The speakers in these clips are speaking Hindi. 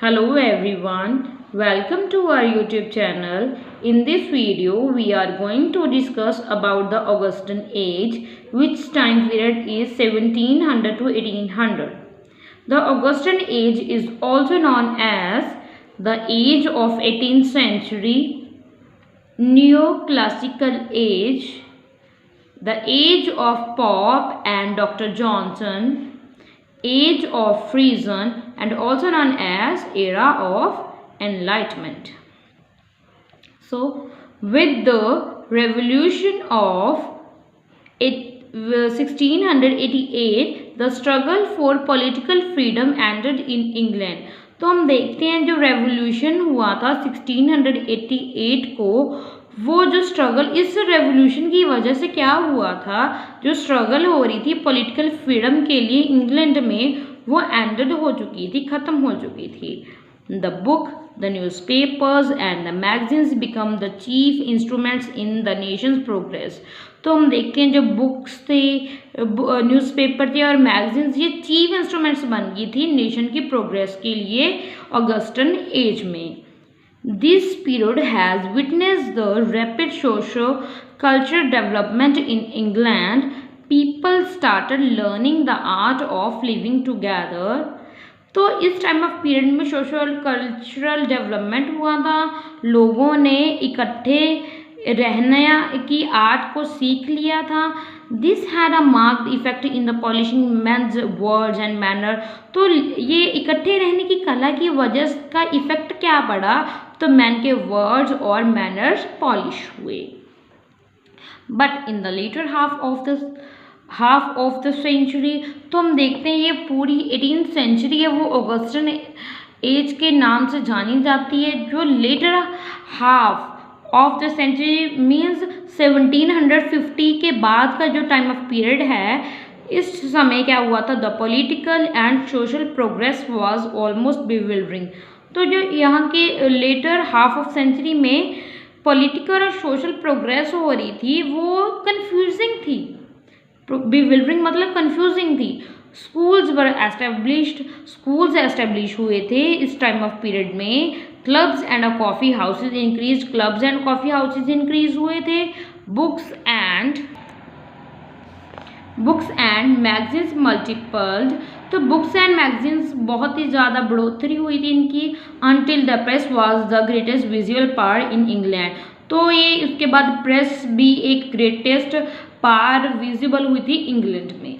Hello everyone, welcome to our YouTube channel. In this video, we are going to discuss about the Augustan age, which time period is 1700 to 1800. The Augustan age is also known as the age of 18th century, Neoclassical age, the age of Pope and Dr. Johnson, age of reason, and also known as era of enlightenment. So with the revolution of 1688 the struggle for political freedom ended in England. तो हम देखते हैं जो रेवोल्यूशन हुआ था 1688 को, वो जो स्ट्रगल, इस रेवोल्यूशन की वजह से क्या हुआ था, जो स्ट्रगल हो रही थी पॉलिटिकल फ्रीडम के लिए इंग्लैंड में, वो एंडेड हो चुकी थी, ख़त्म हो चुकी थी. The book, the newspapers and the magazines become the chief instruments in the Nations progress. तो हम देखते हैं जो बुक्स थे, न्यूज़पेपर थे और मैगजीन्स, ये चीफ इंस्ट्रूमेंट्स बन गई थी नेशन की प्रोग्रेस के लिए ऑगस्टन एज में. This period has witnessed the rapid socio-cultural development in England. People started learning the art of living together. तो इस टाइम ऑफ पीरियड में सोशल कल्चरल डेवलपमेंट हुआ था, लोगों ने इकट्ठे रहने की आर्ट को सीख लिया था. This had a marked effect in the polishing men's words and manner. तो ये इकट्ठे रहने की कला की वजह का इफेक्ट क्या पड़ा, तो मैन के वर्ड्स और मैनर्स पॉलिश हुए. But in the latter half of the century, तो हम देखते हैं ये पूरी 18th सेंचुरी है वो ऑगस्टन एज के नाम से जानी जाती है. जो latter half of the century means 1750 के बाद का जो टाइम ऑफ पीरियड है, इस समय क्या हुआ था, the political and social progress was almost bewildering. तो जो यहाँ के लेटर हाफ ऑफ सेंचुरी में पॉलिटिकल और सोशल प्रोग्रेस हो रही थी, वो कंफ्यूजिंग थी. बिविल्डरिंग मतलब कंफ्यूजिंग थी. स्कूल्स एस्टेब्लिश हुए थे इस टाइम ऑफ पीरियड में. Clubs and coffee houses increase, clubs and coffee houses increase हुए थे. Books and magazines multiplied. तो बुक्स एंड मैगजीन्स बहुत ही ज़्यादा बढ़ोतरी हुई थी इनकी. Until the press was the greatest visual power in England. तो ये उसके बाद प्रेस भी एक ग्रेटेस्ट पावर विजिबल हुई थी इंग्लैंड में.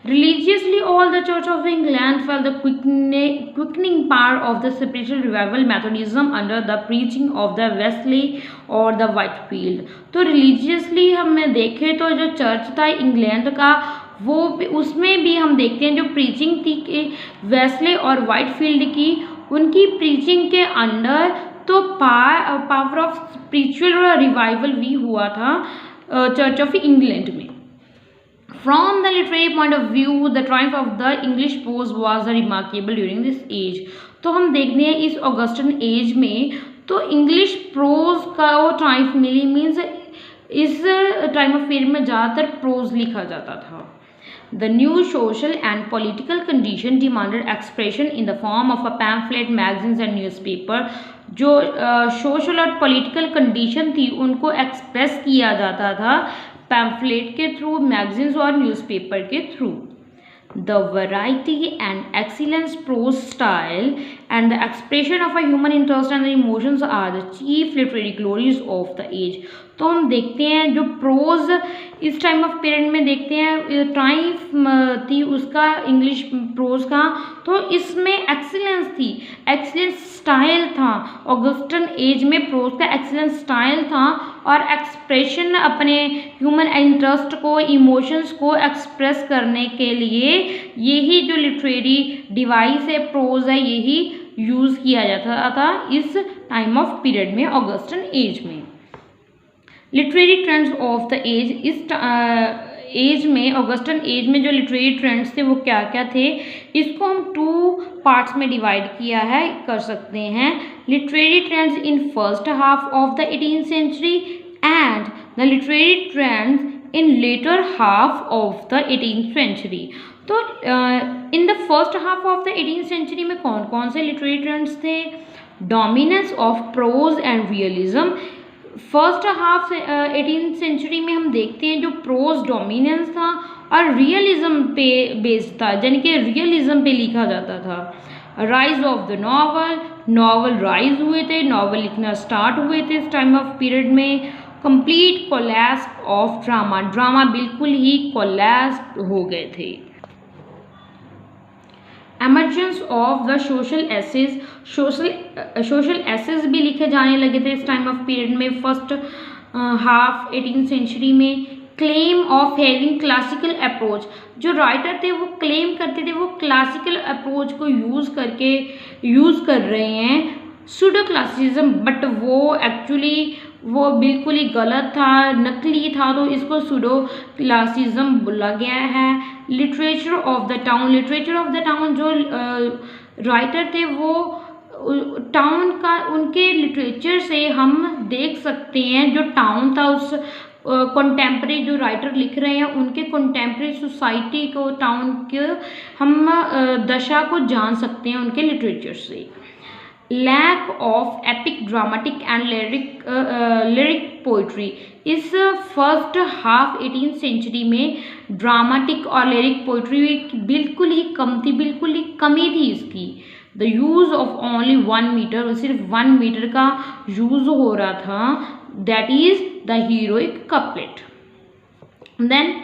Religiously, all the Church of England felt the quickening power of the spiritual revival Methodism under the preaching of the Wesley or the Whitefield. तो रिलीजियसली हमें देखें तो जो चर्च था इंग्लैंड का, वो उसमें भी हम देखते हैं जो प्रीचिंग थी कि वेस्ले और वाइटफील्ड की, उनकी प्रीचिंग के अंडर तो पावर ऑफ स्पिरिचुअल रिवाइवल भी हुआ था चर्च ऑफ इंग्लैंड में. From the literary point of view, the triumph of the English prose was remarkable during this age. तो हम देखते हैं इस ऑगस्टन एज में तो इंग्लिश प्रोज का वो ट्रायम्फ मिली, मीन्स इस टाइम ऑफ पीरियड में ज़्यादातर प्रोज लिखा जाता था. The new social and political condition demanded expression in the form of a pamphlet, magazines and newspaper. जो सोशल और पॉलिटिकल कंडीशन थी उनको एक्सप्रेस किया जाता था पैम्फलेट के थ्रू, मैगजीन्स और न्यूज़पेपर के through. The variety and excellence prose style and the expression of a human interest and emotions are the chief literary glories of the age. तो हम देखते हैं जो प्रोज इस टाइम ऑफ पीरियड में देखते हैं ट्राइम्फ थी उसका, इंग्लिश प्रोज का, तो इसमें एक्सीलेंस थी, एक्सीलेंस स्टाइल था. ऑगस्टन एज में प्रोज का एक्सीलेंस स्टाइल था और एक्सप्रेशन अपने ह्यूमन इंटरेस्ट को, इमोशंस को एक्सप्रेस करने के लिए यही जो लिटरेरी डिवाइस है, प्रोज है, यही यूज़ किया जाता था इस टाइम ऑफ पीरियड में ऑगस्टन एज में. Literary trends of the age, इस एज में ऑगस्टन एज में जो लिटरेरी ट्रेंड्स थे वो क्या क्या थे, इसको हम 2 पार्ट्स में डिवाइड किया है, कर सकते हैं. Literary trends in first half of the 18th century and the literary trends in later half of the 18th century. तो in the first half of the 18th century में कौन कौन से लिटरेरी ट्रेंड्स थे? Dominance of prose and realism. First half 18th century में हम देखते हैं जो प्रोज डोमिनेंस था और रियलिज्म पे बेस्ड था, यानी कि रियलिज्म पे लिखा जाता था। Rise of the novel, novel rise हुए थे, नॉवल लिखना स्टार्ट हुए थे इस टाइम ऑफ पीरियड में। Complete collapse of drama, drama बिल्कुल ही कोलैप्स हो गए थे। Emergence of the social essays, social essays भी लिखे जाने लगे थे इस टाइम ऑफ पीरियड में फर्स्ट हाफ 18th सेंचुरी में। Claim of having classical approach, जो राइटर थे वो क्लेम करते थे वो क्लासिकल अप्रोच को यूज़ कर रहे हैं सूडो क्लासिसिज्म, बट वो एक्चुअली वो बिल्कुल ही गलत था, नकली था, तो इसको सूडो क्लासिसिज्म बोला गया है। Literature of the town, literature of the town जो राइटर थे वो टाउन का, उनके लिटरेचर से हम देख सकते हैं जो टाउन था उस कंटेम्प्रेरी जो राइटर लिख रहे हैं उनके कंटेम्प्रेरी सोसाइटी को, टाउन के हम दशा को जान सकते हैं उनके लिटरेचर से। Lack of epic dramatic and lyric poetry, इस फर्स्ट हाफ 18th सेंचुरी में ड्रामेटिक और लिरिक पोइट्री बिल्कुल ही कम थी, बिल्कुल ही कमी थी इसकी। The use of only 1 metre, सिर्फ 1 मीटर का यूज़ हो रहा था, that is the heroic couplet. Then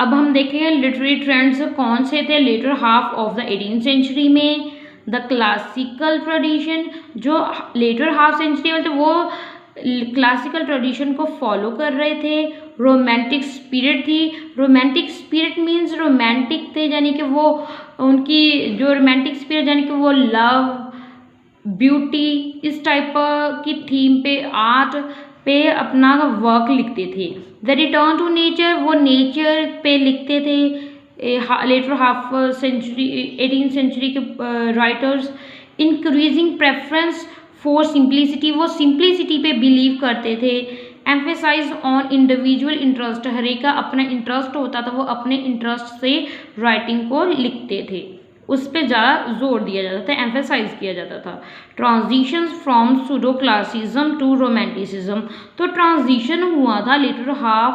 अब हम देखेंगे लिटरेरी ट्रेंड्स कौन से थे later half of the 18th century में। द क्लासिकल ट्रेडिशन, जो लेटर हाफ सेंचुरी में थे वो क्लासिकल ट्रेडिशन को फॉलो कर रहे थे। रोमांटिक स्पिरिट थी, रोमांटिक स्पिरिट मीन्स रोमांटिक थे, यानी कि वो उनकी जो रोमांटिक स्पिरिट यानी कि वो लव, ब्यूटी, इस टाइप की थीम पे, आर्ट पे अपना वर्क लिखते थे। द रिटर्न टू नेचर, वो नेचर पे लिखते थे later half century 18th century के writers. Increasing preference for simplicity, वो सिंप्लिसिटी पे बिलीव करते थे। एम्फेसाइज ऑन इंडिविजुअल इंटरेस्ट, हर एक का अपना इंटरेस्ट होता था, वो अपने इंटरेस्ट से राइटिंग को लिखते थे, उस पर ज़्यादा जोर दिया जाता था, एम्फेसाइज किया जाता था। Transition from pseudo classicism to romanticism, तो ट्रांजिशन हुआ था लेटर हाफ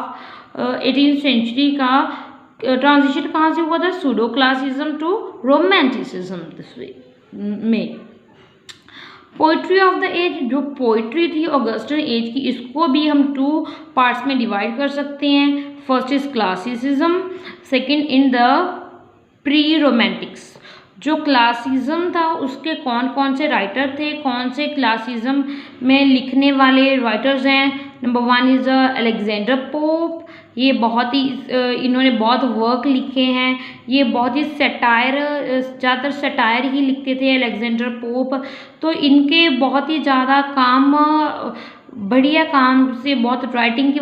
18th सेंचुरी का, ट्रांजिशन कहाँ से हुआ था? Pseudo classicism to romanticism this way में। पोइट्री ऑफ द एज, जो पोइट्री थी ऑगस्टन एज की, इसको भी हम 2 पार्ट्स में डिवाइड कर सकते हैं। First is classicism, second in the pre Romantics. जो क्लासिज्म था उसके कौन कौन से राइटर थे, कौन से क्लासिज्म में लिखने वाले राइटर्स हैं? नंबर 1 इज़ अलेक्जेंडर पोप, ये बहुत ही इन्होंने बहुत वर्क लिखे हैं, ये बहुत ही सटायर, ज़्यादातर सटायर ही लिखते थे अलेक्जेंडर पोप, तो इनके बहुत ही ज़्यादा काम, बढ़िया काम से, बहुत राइटिंग की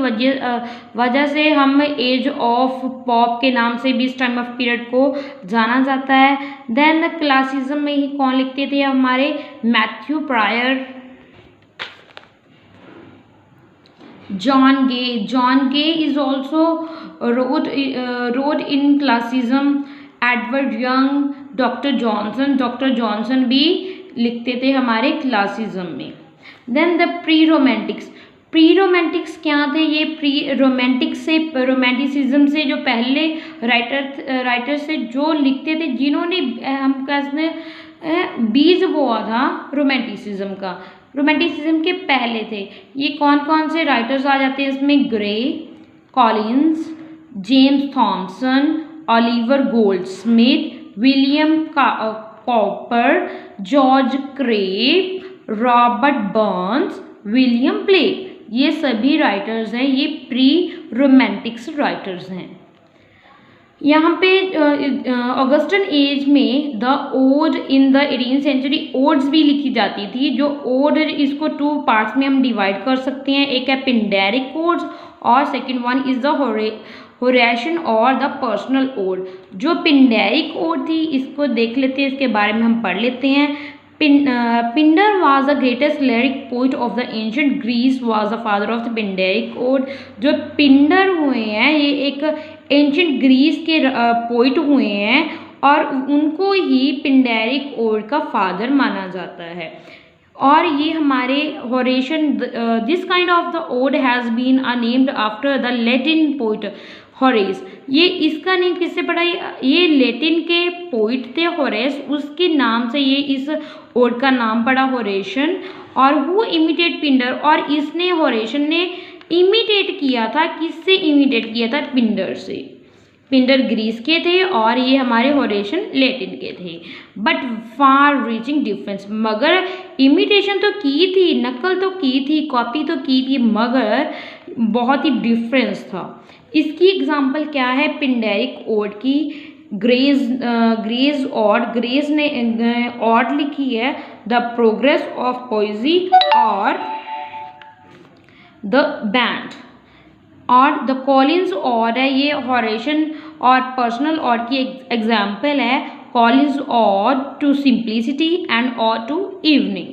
वजह से हम एज ऑफ पॉप के नाम से भी इस टाइम ऑफ पीरियड को जाना जाता है। देन क्लासिज्म में ही कौन लिखते थे? हमारे Matthew prior, John Gay is also wrote in classicism. Edward young, doctor Johnson भी लिखते थे हमारे क्लासिज्म में। देन द प्री रोमांटिक्स क्या थे? ये प्री रोमांटिसिज्म से जो पहले राइटर से जो लिखते थे, जिन्होंने हम कहते बीज बोआ था रोमांटिसिज्म का, रोमांटिसिज्म के पहले थे। ये कौन कौन से राइटर्स आ जाते हैं इसमें? Grey, Collins, James Thompson, Oliver Goldsmith, William copper, George crepe, Robert Burns, William Blake, ये सभी राइटर्स हैं, ये प्री रोमांटिक्स राइटर्स हैं। यहाँ पे ऑगस्टन एज में the ode in the 18th century, odes भी लिखी जाती थी। जो ओड, इसको 2 पार्ट्स में हम डिवाइड कर सकते हैं, एक है पिंडेरिक ओड्स और second one is the Horatian और द पर्सनल ओड। जो पिंडेरिक ओड थी इसको देख लेते हैं, इसके बारे में हम पढ़ लेते हैं। Pindar was the greatest lyric poet of the ancient Greece, was the father of the Pindaric ode। जो पिंडर हुए हैं ये एक एंशियंट ग्रीस के पोइट हुए हैं और उनको ही पिंडेरिक ओड का फादर माना जाता है। और ये हमारे Horatian, this kind of the ode has been named after the Latin poet Horace. ये इसका नेम किससे पड़ा? ये लैटिन के पोइट थे होरेस, उसके नाम से ये इस ओड का नाम पड़ा होरेशन। और वो इमिटेट पिंडर, और इसने होरेशन ने इमिटेट किया था, किससे इमिटेट किया था? पिंडर से। पिंडर ग्रीस के थे और ये हमारे होरेशन लैटिन के थे। बट फार रीचिंग डिफरेंस, मगर इमिटेशन तो की थी, नकल तो की थी, कॉपी तो की थी, मगर बहुत ही डिफरेंस था। इसकी एग्जांपल क्या है? पिंडेरिक ओड की ग्रेज ऑड, ग्रेज ने ऑड लिखी है द प्रोग्रेस ऑफ पोइजी और द बैंड। और द कॉलिंस ऑड है, ये होरेशन और पर्सनल ऑड की एग्जाम्पल है। Collins ode to simplicity and ode to evening.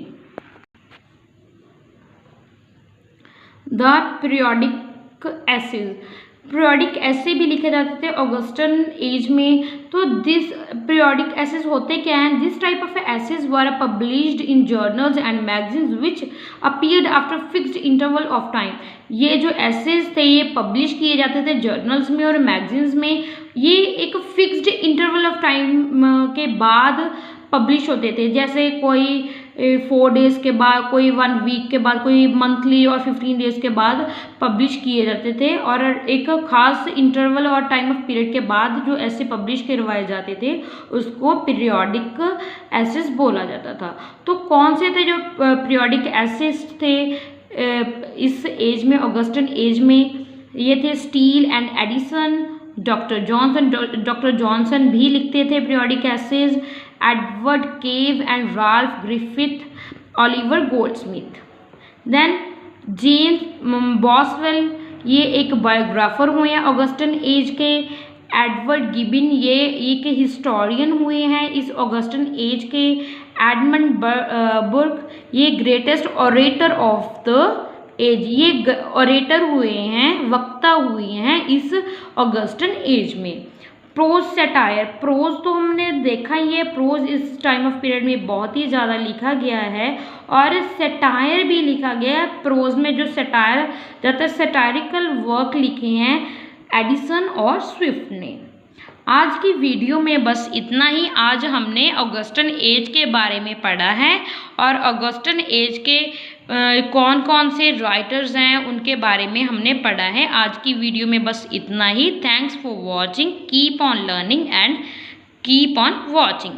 The periodic essays, periodic essays भी लिखे जाते थे ऑगस्टन एज में। तो दिस पीरियोडिक एसेज होते क्या हैं? This type of essays were published in journals and magazines which appeared after fixed interval of time. ये जो एसेज थे ये पब्लिश किए जाते थे जर्नल्स में और मैगजीन्स में। ये एक फिक्स्ड इंटरवल ऑफ टाइम के बाद पब्लिश होते थे, जैसे कोई 4 डेज़ के बाद, कोई 1 वीक के बाद, कोई मंथली और 15 डेज़ के बाद पब्लिश किए जाते थे। और एक खास इंटरवल और टाइम ऑफ पीरियड के बाद जो ऐसे पब्लिश करवाए जाते थे उसको पीरियोडिक एसेस बोला जाता था। तो कौन से थे जो पीरियोडिक एसेस थे इस एज में, ऑगस्टन एज में? ये थे Steele and Addison, doctor Johnson भी लिखते थे periodic essays, Edward Cave and Ralph Griffiths, Oliver Goldsmith. Then James Boswell, ये एक बायोग्राफर हुए हैं ऑगस्टन एज के। एडवर्ड गिबिन, ये एक हिस्टोरियन हुए हैं इस ऑगस्टन एज के। एडमंड बुर्क, ये greatest orator of the age, ये ऑरेटर हुए हैं, वक्ता हुए हैं इस ऑगस्टन एज में। प्रोज सेटायर, प्रोज तो हमने देखा ही है, प्रोज इस टाइम ऑफ पीरियड में बहुत ही ज़्यादा लिखा गया है और सेटायर भी लिखा गया है। प्रोज में जो सेटायर, ज़्यादातर सेटारिकल वर्क लिखे हैं एडिसन और स्विफ्ट ने। आज की वीडियो में बस इतना ही। आज हमने ऑगस्टन एज के बारे में पढ़ा है और ऑगस्टन एज के कौन कौन से राइटर्स हैं उनके बारे में हमने पढ़ा है। आज की वीडियो में बस इतना ही। Thanks for watching, keep on learning and keep on watching.